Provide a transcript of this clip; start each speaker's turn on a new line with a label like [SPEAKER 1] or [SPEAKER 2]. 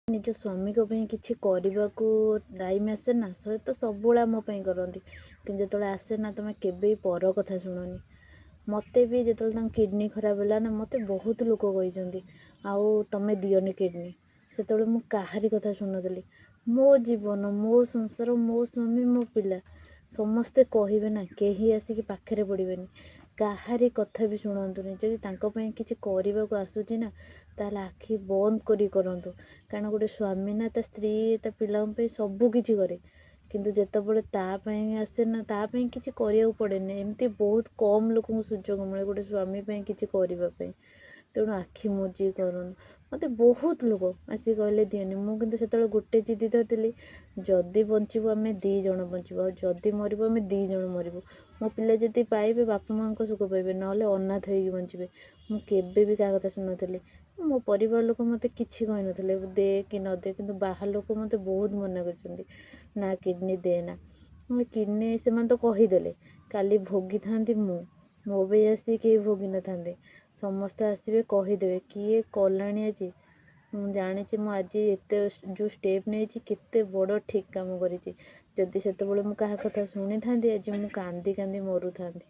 [SPEAKER 1] ନିଜ ସ୍ୱାମୀଙ୍କ ପାଇଁ କିଛି କରିବାକୁ ଟାଇମ୍ ଆସେ ନା, ସେ ତ ସବୁବେଳେ ଆମ ପାଇଁ କରନ୍ତି, କିନ୍ତୁ ଯେତେବେଳେ ଆସେ ନା ତମେ କେବେ ପର କଥା ଶୁଣନି। ମୋତେ ବି ଯେତେବେଳେ ତାଙ୍କ କିଡ଼ନୀ ଖରାପ ହେଲା ନା, ମୋତେ ବହୁତ ଲୋକ କହିଛନ୍ତି ଆଉ ତମେ ଦିଅନି କିଡ଼ନୀ। ସେତେବେଳେ ମୁଁ କାହାରି କଥା ଶୁଣୁନଥିଲି। ମୋ ଜୀବନ, ମୋ ସଂସାର, ମୋ ସ୍ୱାମୀ, ମୋ ପିଲା ସମସ୍ତେ କହିବେ ନା, କେହି ଆସିକି ପାଖରେ ପଡ଼ିବେନି। କାହାରି କଥା ବି ଶୁଣନ୍ତୁନି। ଯଦି ତାଙ୍କ ପାଇଁ କିଛି କରିବାକୁ ଆସୁଛି ନା, ତାହେଲେ ଆଖି ବନ୍ଦ କରି କରନ୍ତୁ। କାରଣ ଗୋଟେ ସ୍ୱାମୀ ନା ତା ସ୍ତ୍ରୀ ତା ପିଲାଙ୍କ ପାଇଁ ସବୁ କିଛି କରେ, କିନ୍ତୁ ଯେତେବେଳେ ତା ପାଇଁ ଆସେ ନା, ତା ପାଇଁ କିଛି କରିବାକୁ ପଡ଼େନି। ଏମିତି ବହୁତ କମ୍ ଲୋକଙ୍କୁ ସୁଯୋଗ ମିଳେ ଗୋଟେ ସ୍ୱାମୀ ପାଇଁ କିଛି କରିବା ପାଇଁ। ତେଣୁ ଆଖି ମୁଜି କରନ୍ତୁ। ମୋତେ ବହୁତ ଲୋକ ଆସି କହିଲେ ଦିଅନି। ମୁଁ କିନ୍ତୁ ସେତେବେଳେ ଗୋଟେ ଜିଦି ଧରିଥିଲି, ଯଦି ବଞ୍ଚିବୁ ଆମେ 2 ଜଣ ବଞ୍ଚିବୁ, ଆଉ ଯଦି ମରିବୁ ଆମେ 2 ଜଣ ମରିବୁ। ମୋ ପିଲା ଯଦି ପାଇବେ ବାପା ମାଆଙ୍କ ସୁଖ ପାଇବେ, ନହେଲେ ଅନାଥ ହେଇକି ବଞ୍ଚିବେ। ମୁଁ କେବେ ବି କାହା କଥା ଶୁଣୁନଥିଲି। ମୋ ପରିବାର ଲୋକ ମୋତେ କିଛି କହିନଥିଲେ ଦେ କି ନ ଦେ, କିନ୍ତୁ ବାହାର ଲୋକ ମୋତେ ବହୁତ ମନା କରିଛନ୍ତି, ନା କିଡ଼ନୀ ଦେ ନା। କିଡ଼ନୀ ସେମାନେ ତ କହିଦେଲେ, କାଲି ଭୋଗିଥାନ୍ତି ମୁଁ, ମୋ ପାଇଁ ଆସି କେହି ଭୋଗି ନଥାନ୍ତେ। ସମସ୍ତେ ଆସିବେ କହିଦେବେ କିଏ କଲାଣି ଆଜି। ମୁଁ ଜାଣିଛି ମୁଁ ଆଜି ଏତେ ଯେଉଁ ଷ୍ଟେପ୍ ନେଇଛି କେତେ ବଡ଼ ଠିକ୍ କାମ କରିଛି। ଯଦି ସେତେବେଳେ ମୁଁ କାହା କଥା ଶୁଣିଥାନ୍ତି, ଆଜି ମୁଁ କାନ୍ଦି କାନ୍ଦି ମରୁଥାନ୍ତି।